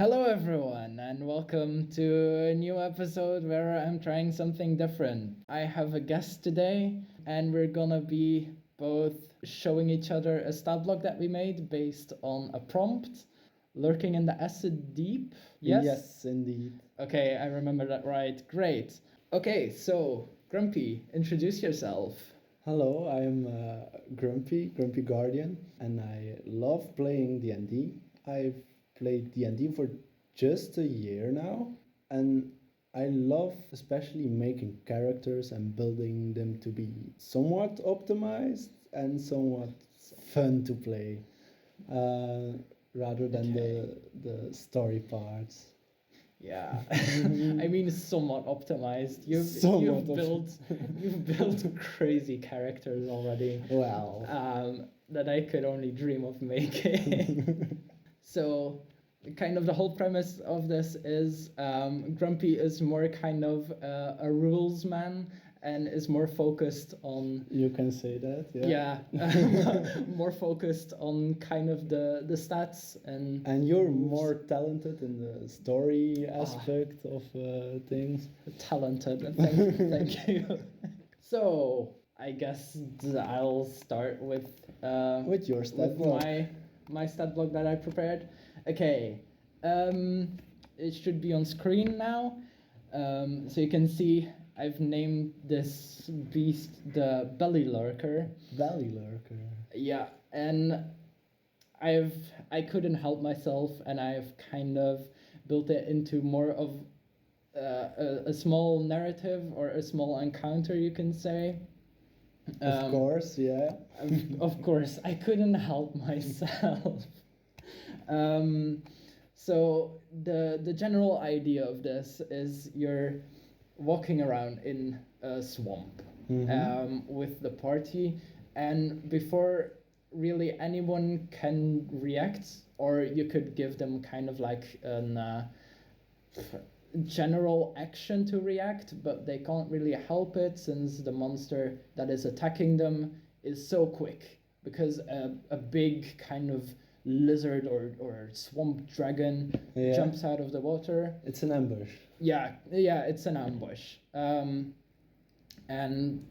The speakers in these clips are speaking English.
Hello, everyone, and welcome to a new episode where I'm trying something different. I have a guest today, and we're gonna be both showing each other a stat block that we made based on a prompt, lurking in the acid deep. Yes? Yes, indeed. Okay, I remember that right. Great. Okay, so, Grumpy, introduce yourself. Hello, I'm Grumpyguardian, and I love playing D&D. I've played D&D for just a year now, and I love especially making characters and building them to be somewhat optimized and somewhat fun to play, uh, rather than the story parts. Yeah, I mean, somewhat optimized. You've built crazy characters already. Well, That I could only dream of making. So, kind of the whole premise of this is Grumpy is more kind of a rules man and is more focused on you can say that, yeah. more focused on kind of the stats And you're more talented in the story aspect of things. talented. Thank you. So I guess I'll start with Your stat with block. my stat block that I prepared. Okay, it should be on screen now. So you can see I've named this beast the bellylurker. Bellylurker. Yeah, and I couldn't help myself, and I've kind of built it into more of a small narrative or a small encounter, you can say. Of course, yeah. Of course, I couldn't help myself. So the general idea of this is you're walking around in a swamp with the party, and before really anyone can react, or you could give them kind of like an general action to react, but they can't really help it since the monster that is attacking them is so quick, because a big kind of lizard or swamp dragon jumps out of the water. It's an ambush. Yeah, it's an ambush. And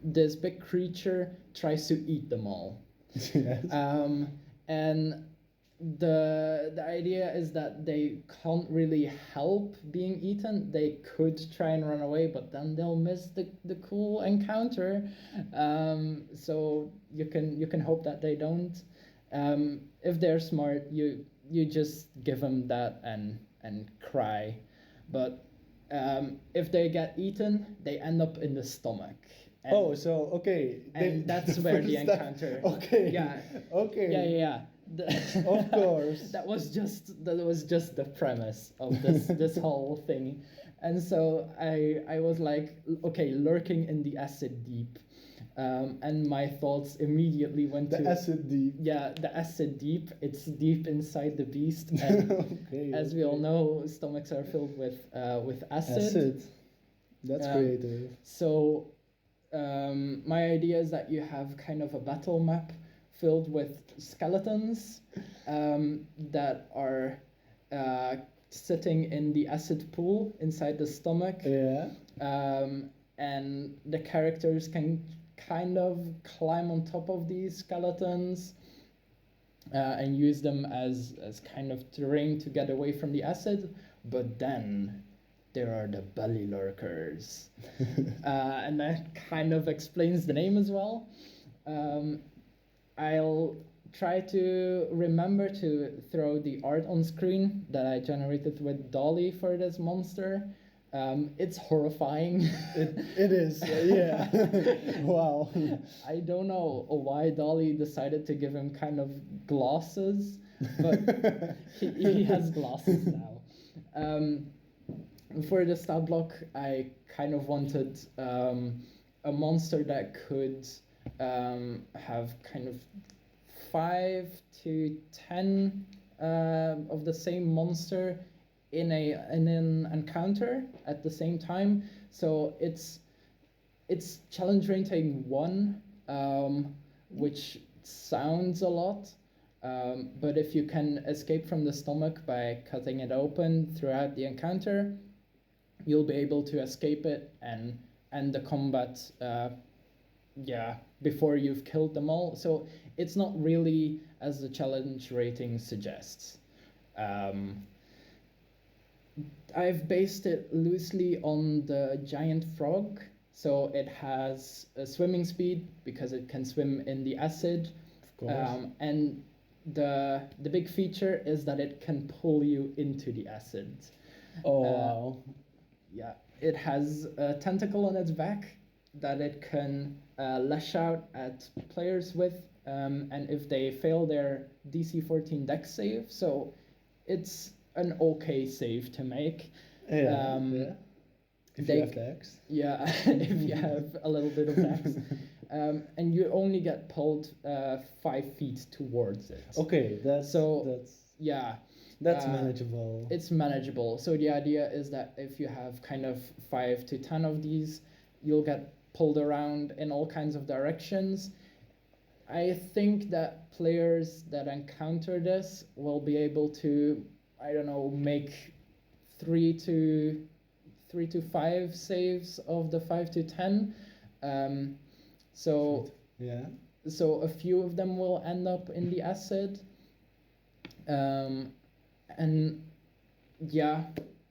this big creature tries to eat them all. Yes. And the idea is that they can't really help being eaten. They could try and run away, but then they'll miss the cool encounter. So you can hope that they don't. If they're smart, you just give them that and cry. But if they get eaten, they end up in the stomach. And, okay. And that's where the encounter. Okay. Yeah. Okay. Yeah. Of course. that was just the premise of this whole thing, and so I was like, okay, lurking in the acid deep, and my thoughts immediately went to acid deep. Yeah, the acid deep. It's deep inside the beast, and as we all know, stomachs are filled with acid. That's creative. So, my idea is that you have kind of a battle map filled with skeletons that are sitting in the acid pool inside the stomach. Yeah. And the characters can kind of climb on top of these skeletons and use them as kind of terrain to get away from the acid. But then there are the bellylurkers. And that kind of explains the name as well. I'll try to remember to throw the art on screen that I generated with Dolly for this monster. It's horrifying. It is, yeah. Wow. I don't know why Dolly decided to give him kind of glasses, but he has glasses now. For the stat block, I kind of wanted a monster that could have kind of 5 to 10 of the same monster in an encounter at the same time. So it's challenge rating 1, which sounds a lot, But if you can escape from the stomach by cutting it open throughout the encounter, you'll be able to escape it and end the combat, before you've killed them all. So it's not really as the challenge rating suggests. I've based it loosely on the giant frog. So it has a swimming speed because it can swim in the acid. Of course. And the big feature is that it can pull you into the acid. Oh, wow. Yeah, it has a tentacle on its back that it can lash out at players with, and if they fail their DC 14 dex save, so it's an okay save to make. Yeah, If you have dex. Yeah, if you have a little bit of dex. And you only get pulled 5 feet towards it. Okay, that's yeah. That's manageable. It's manageable. So the idea is that if you have kind of 5 to 10 of these, you'll get pulled around in all kinds of directions. I think that players that encounter this will be able to, I don't know, make 3 to 5 saves of the 5 to 10. So a few of them will end up in the acid. And yeah.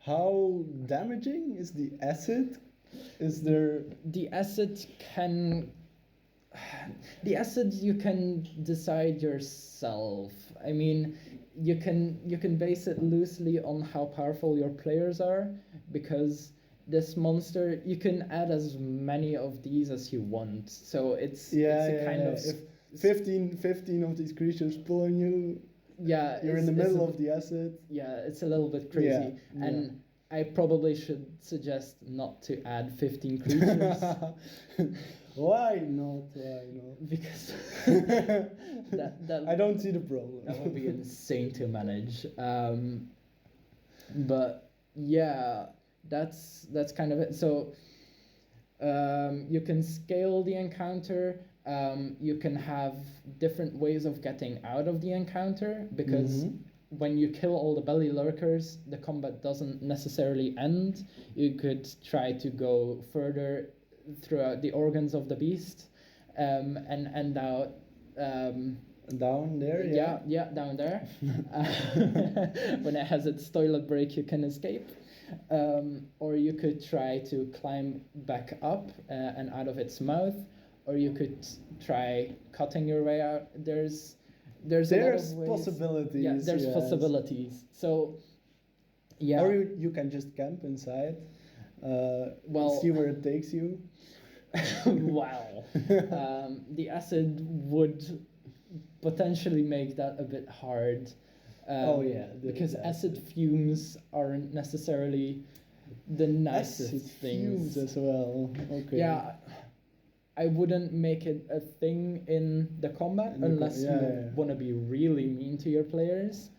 How damaging is the acid? Is there... The acid you can decide yourself. I mean, you can base it loosely on how powerful your players are, because this monster, you can add as many of these as you want. So it's a kind of... If 15 of these creatures pull on you, you're in the middle of the acid. Yeah, it's a little bit crazy. And I probably should suggest not to add 15 creatures. Why not? Because that I don't see the problem. That would be insane to manage. But yeah, that's kind of it. So you can scale the encounter. You can have different ways of getting out of the encounter, because when you kill all the bellylurkers, the combat doesn't necessarily end. You could try to go further throughout the organs of the beast, and end out down there. Yeah, down there. When it has its toilet break, you can escape. Or you could try to climb back up and out of its mouth, or you could try cutting your way out. There's a lot of ways. Possibilities. Yeah, there's possibilities. So yeah. Or you can just camp inside. See where it takes you. Wow. The acid would potentially make that a bit hard. Because acid fumes aren't necessarily the nicest acid things. Fumes as well. Okay. Yeah, I wouldn't make it a thing in the combat unless you want to be really mean to your players.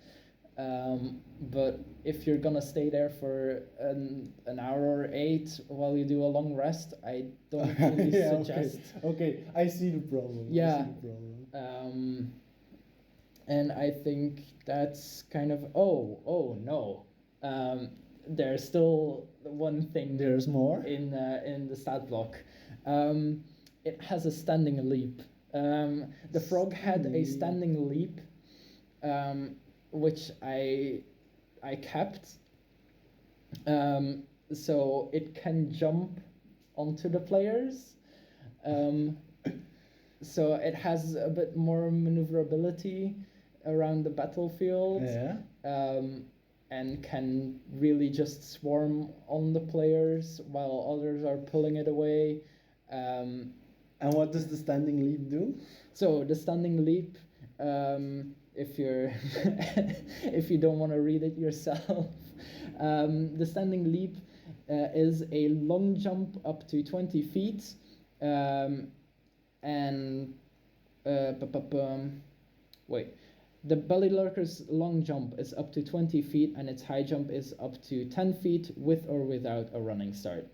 But if you're gonna stay there for an hour or 8 while you do a long rest, I don't really suggest. Okay, I see the problem. Yeah. And I think that's kind of no. There's still one thing. There's more in the stat block. It has a standing leap. The frog had a standing leap, which I kept. So it can jump onto the players. So it has a bit more maneuverability around the battlefield. And can really just swarm on the players while others are pulling it away. And what does the standing leap do? So the standing leap, if you're if you don't want to read it yourself, the standing leap is a long jump up to 20 feet, and the bellylurker's long jump is up to 20 feet, and its high jump is up to 10 feet with or without a running start.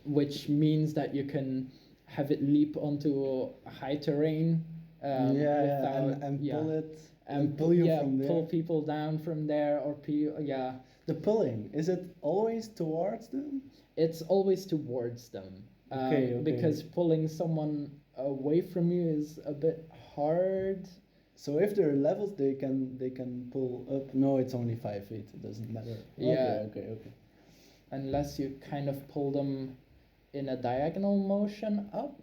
Which means that you can have it leap onto a high terrain without and yeah. pull it And pull you yeah, from there. pull people down from there, or yeah. The pulling, is it always towards them? It's always towards them. Okay. Because pulling someone away from you is a bit hard. So if there are levels, they can pull up. No, it's only 5 feet. It doesn't matter. Yeah. Okay. Unless you kind of pull them in a diagonal motion up.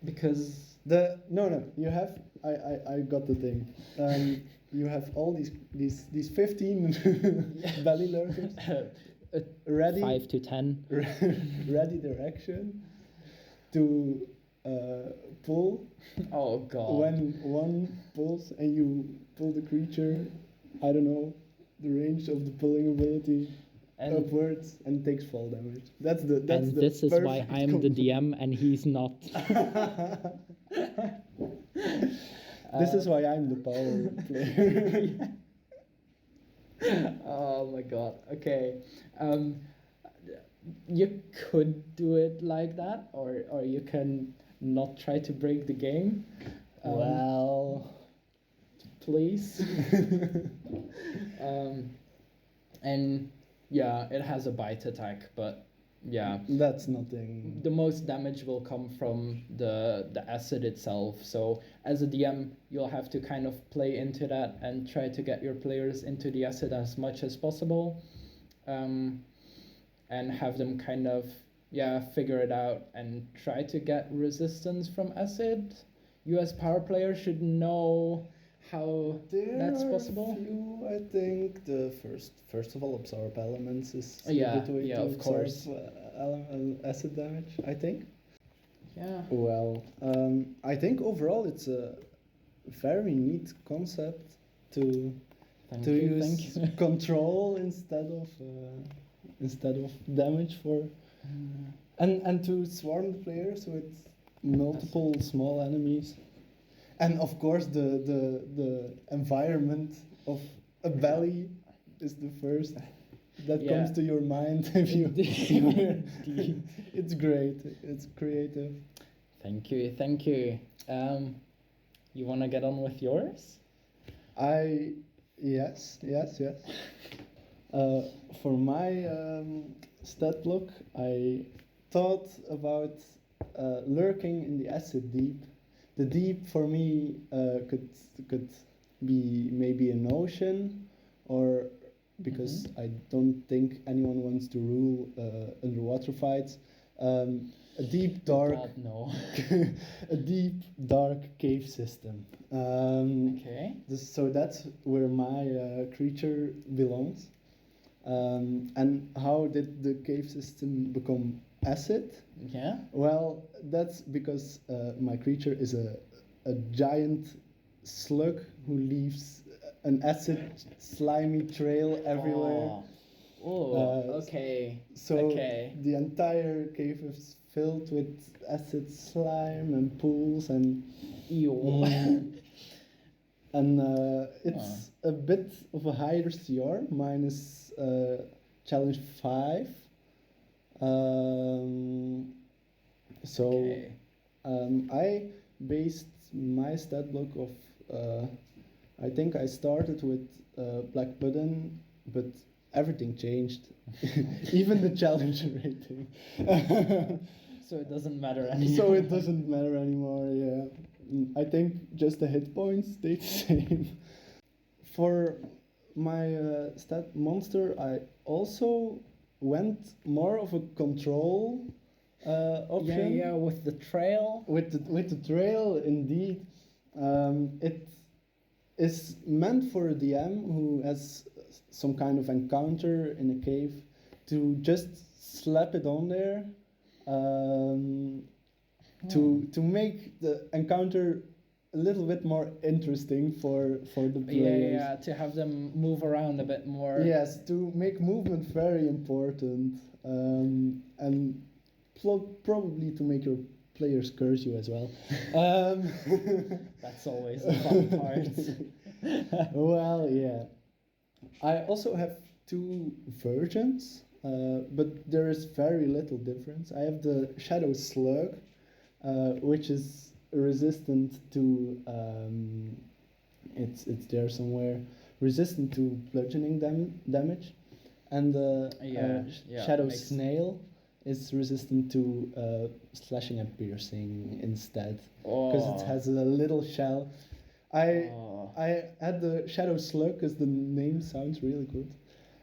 Because no, you have I got the thing. You have all these 15 belly lurkers ready 5 to 10 ready direction to pull. Oh god. When one pulls and you pull the creature, I don't know, the range of the pulling ability upwards and takes fall damage. That's the this is why perfect I'm the DM and he's not. This is why I'm the power player. Oh my god. Okay. You could do it like that, or you can not try to break the game. Well, please. And yeah, it has a bite attack, but yeah, that's nothing. the most damage will come from the acid itself. So as a DM, you'll have to kind of play into that and try to get your players into the acid as much as possible, and have them kind of figure it out and try to get resistance from acid. You as power player should know how that's possible. Few, I think the first of all, absorb elements is a Yeah, good way yeah, to of absorb course. Acid damage, I think. Yeah. Well, I think overall it's a very neat concept to Thank to you, use thank you. control instead of damage for and to swarm the players with multiple small enemies. And of course, the environment of a valley is the first that comes to your mind if you. It's great. It's creative. Thank you. You wanna get on with yours? Yes. For my stat block, I thought about lurking in the acid deep. The deep for me could be maybe an ocean, or because I don't think anyone wants to rule underwater fights. A deep dark, God, no. a deep dark cave system. Okay. So that's where my creature belongs. And how did the cave system become acid? Yeah. Well, that's because my creature is a giant slug who leaves an acid slimy trail everywhere. Oh, okay. So okay. the entire cave is filled with acid slime and pools and Ew. and it's a bit of a higher CR. Mine is challenge 5. So Okay. I based my stat block of I think I started with Black Button, but everything changed, even the challenge rating. So it doesn't matter anymore. So it doesn't matter anymore. Yeah, I think just the hit points stayed the same. For my stat monster, I also went more of a control option. Yeah, with the trail. With the trail, indeed. It is meant for a DM who has some kind of encounter in a cave to just slap it on there, to make the encounter a little bit more interesting for the players. Yeah, to have them move around a bit more. Yes, to make movement very important, and probably to make your players curse you as well. That's always the fun part. Well, yeah. I also have 2 versions, but there is very little difference. I have the Shadow Slug, which is resistant to it's there somewhere, resistant to bludgeoning damage, and the shadow makes- snail is resistant to slashing and piercing instead, because it has a little shell. I had the shadow slug because the name sounds really good,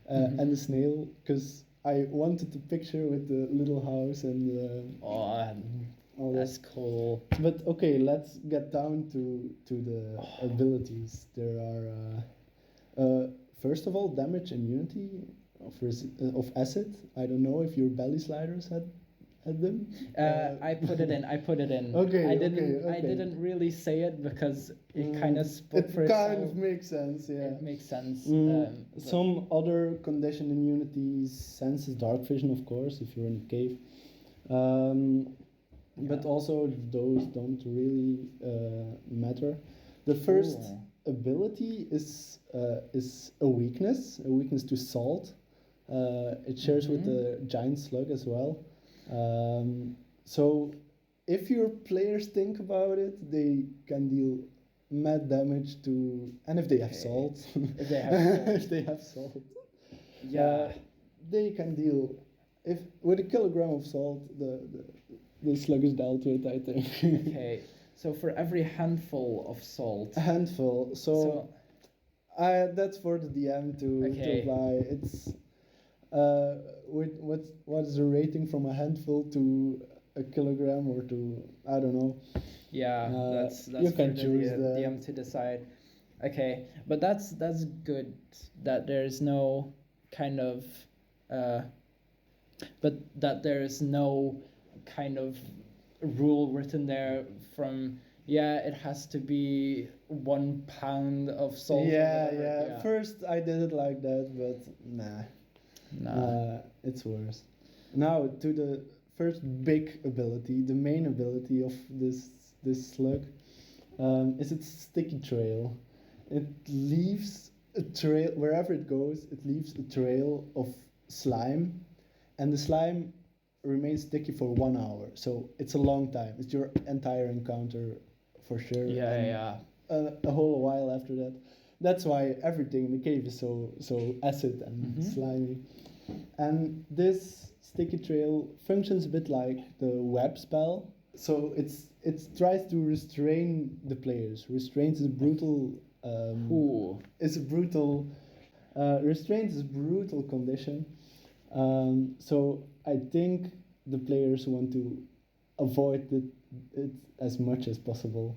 and the snail because I wanted to picture with the little house and all that's that. cool. But okay, let's get down to the abilities. There are first of all damage immunity of acid. I don't know if your belly sliders had them. I put it in. Okay, I didn't. okay, I okay. didn't really say it because it kind of spoke for It kind itself. of makes sense, yeah. It makes sense. Mm, but- some other condition immunities senses dark vision, of course, if you're in a cave. But Yeah. also those don't really matter. The first Ooh. ability is a weakness to salt. It shares with the giant slug as well. So if your players think about it, they can deal mad damage to, and if they have Okay. salt, If they have salt. if they have salt, Yeah. they can deal. If with a kilogram of salt, the slug is dealt with, I think. Okay. So for every handful of salt. A handful. So that's for the DM to Okay. apply. It's what is the rating from a handful to a kilogram or to, I don't know. Yeah, that's you for can the choose DM to decide. Okay, but that's good that there's no kind of but that there is no kind of rule written there from it has to be 1 pound of salt. or Yeah, whatever. yeah. First I did it like that, but nah. It's worse. Now to the first big ability, the main ability of this slug, is its sticky trail. It leaves a trail wherever it goes. It leaves a trail of slime, and the slime remains sticky for 1 hour. So it's a long time. It's your entire encounter, for sure. Yeah. A whole while after that. That's why everything in the cave is so acid and slimy. And this sticky trail functions a bit like the web spell. So it tries to restrain the players. Restraint is a brutal. It's a brutal. Restraint is a brutal condition. So I think the players want to avoid it as much as possible.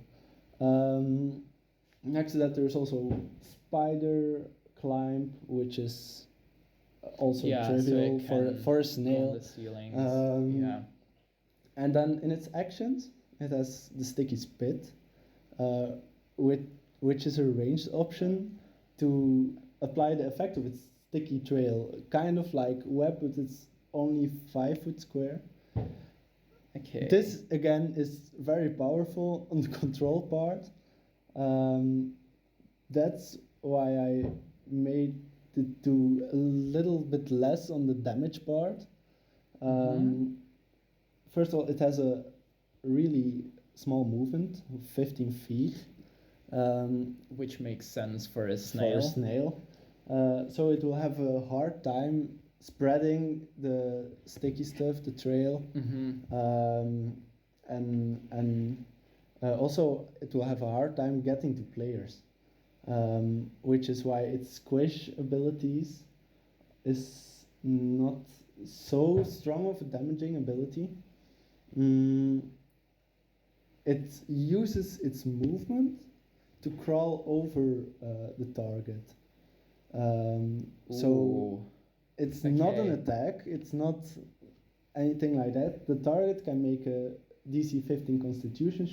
Next to that, there's also spider climb, which is also trivial for a snail. The ceilings. And then in its actions, it has the sticky spit, which is a ranged option to apply the effect of its sticky trail, kind of like web, but it's only 5 foot square. Okay. This again is very powerful on the control part. That's why I made it do a little bit less on the damage part. First of all, it has a really small movement of 15 feet. Which makes sense for a snail. So it will have a hard time spreading the sticky stuff, the trail. And also it will have a hard time getting to players, which is why its squish abilities is not so strong of a damaging ability. It uses its movement to crawl over the target. So it's not an attack, it's not anything like that. The target can make a DC 15 Constitution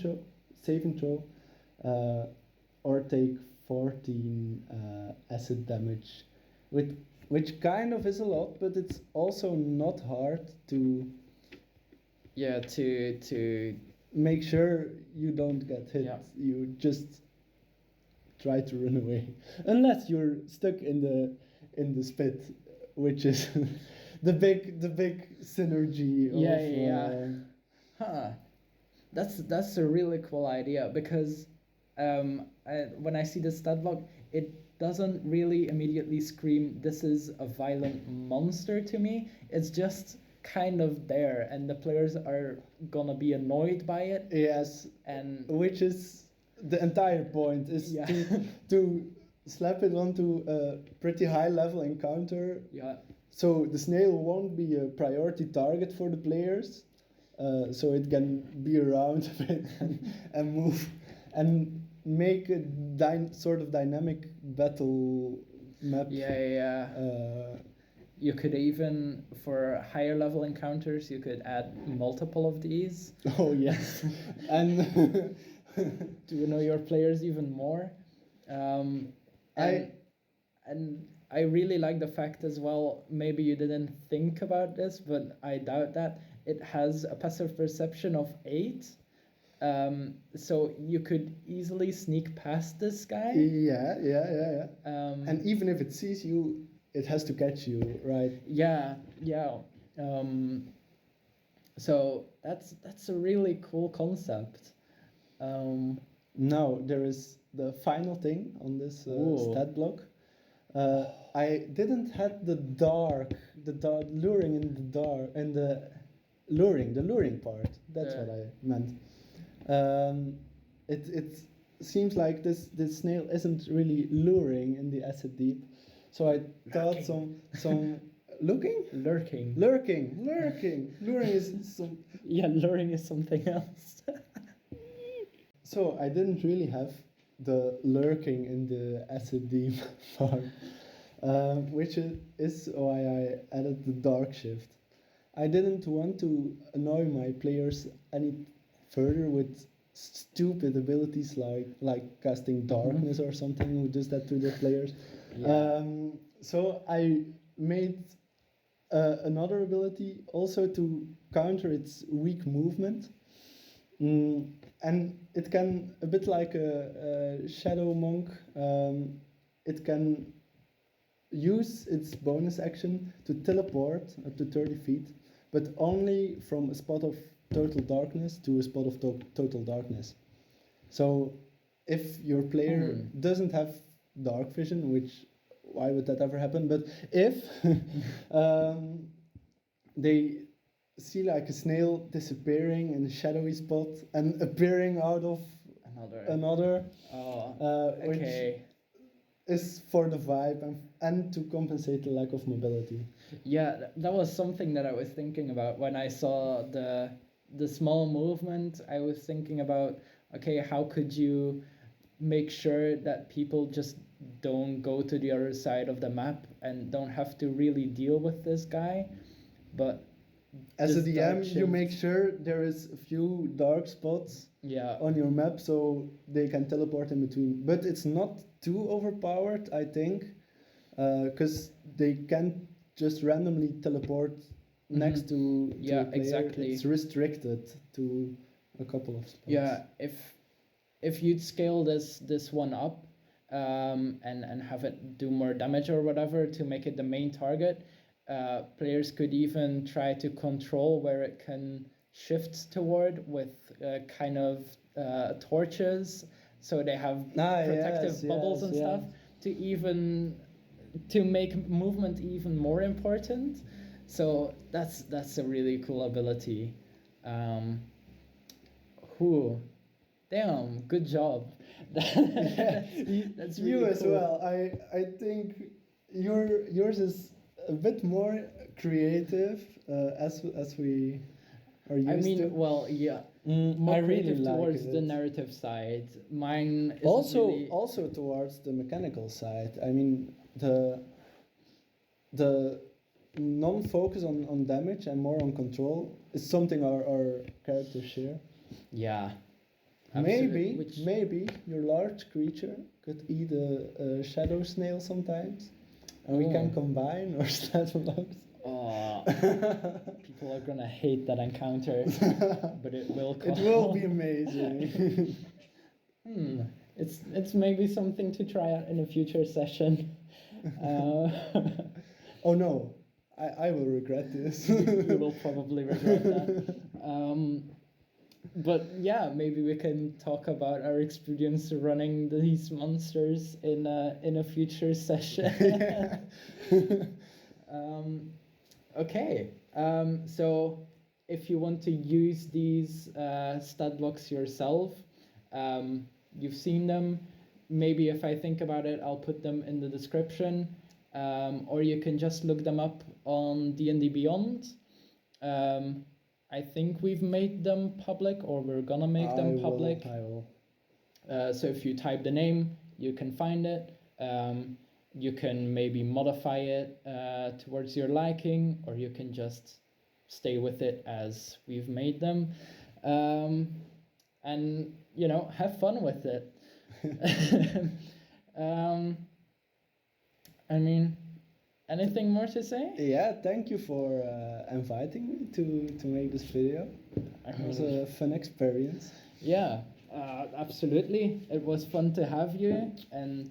saving throw, or take 14 acid damage, which kind of is a lot, but it's also not hard to make sure you don't get hit. Yeah. You just try to run away, unless you're stuck in the spit, which is the big synergy. That's a really cool idea because when I see the stat block, it doesn't really immediately scream, "This is a violent monster" to me. It's just kind of there, and the players are gonna be annoyed by it. Yes, And which is the entire point, is Yeah. to slap it onto a pretty high level encounter, yeah, so the snail won't be a priority target for the players, so it can be around a bit and move and make a sort of dynamic battle map. yeah. You could even, for higher level encounters, you could add multiple of these Oh yes, and to know your players even more. And I really like the fact as well, maybe you didn't think about this, but I doubt that, it has a passive perception of 8. So you could easily sneak past this guy. yeah. And even if it sees you, it has to catch you, right? Yeah. So that's a really cool concept. Now there is the final thing on this Ooh. stat block. I didn't have the luring in the dark, and the luring part. That's Yeah. what I meant. It seems like this snail isn't really luring in the acid deep, so I thought some looking Lurking. luring is some. Yeah, luring is something else. So I didn't really have the lurking in the acid deep part, which is why I added the dark shift. I didn't want to annoy my players any further with stupid abilities like casting darkness or something who does that to the players. Yeah. So I made another ability also to counter its weak movement. And it can, a bit like a shadow monk, it can use its bonus action to teleport up to 30 feet, but only from a spot of total darkness to a spot of total darkness. So if your player doesn't have dark vision, which, why would that ever happen? But if they see like a snail disappearing in a shadowy spot and appearing out of another, Okay. which is for the vibe and to compensate the lack of mobility. Yeah, that was something that I was thinking about when I saw the small movement. I was thinking about, okay, how could you make sure that people just don't go to the other side of the map and don't have to really deal with this guy? But as a this DM, dark you shift- make sure there is a few dark spots Yeah. on your map so they can teleport in between. But it's not too overpowered, I think, because they can't just randomly teleport next to Yeah, a player. exactly. It's restricted to a couple of spots. Yeah, if you'd scale this one up, and have it do more damage or whatever to make it the main target, players could even try to control where it can shift toward with kind of torches, so they have protective bubbles and stuff to make movement even more important. So that's a really cool ability. Whew. Damn, good job. That's you really as cool. well. I think yours is a bit more creative, as we are used to. Well, yeah. I really Creative like towards it. the narrative side. Mine is Also towards the mechanical side. I mean the non-focus on damage and more on control is something our characters share. Yeah. Maybe your large creature could eat a shadow snail sometimes, and we can combine our stat blocks. Oh, people are gonna hate that encounter, but it will come. It will be amazing. It's maybe something to try out in a future session. Oh no, I will regret this. You will probably regret that. But yeah, maybe we can talk about our experience running these monsters in a future session. um, okay, so if you want to use these stat blocks yourself, you've seen them. Maybe if I think about it, I'll put them in the description, or you can just look them up on D&D Beyond. I think we've made them public, or we're gonna make them public. I will. So if you type the name, you can find it. You can maybe modify it towards your liking, or you can just stay with it as we've made them. And, you know, have fun with it. I mean, anything more to say? Yeah, thank you for inviting me to make this video. It was a fun experience. Yeah, absolutely. It was fun to have you and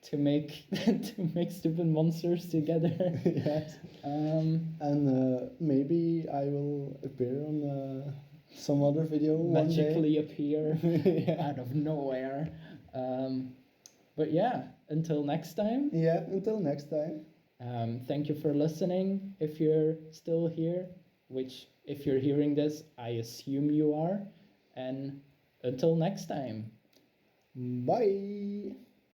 to make to make stupid monsters together. Yes. And maybe I will appear on some other video one day. Magically appear Yeah. out of nowhere. But yeah, until next time. Yeah, until next time. Thank you for listening. If you're still here, which if you're hearing this, I assume you are. And until next time. Bye.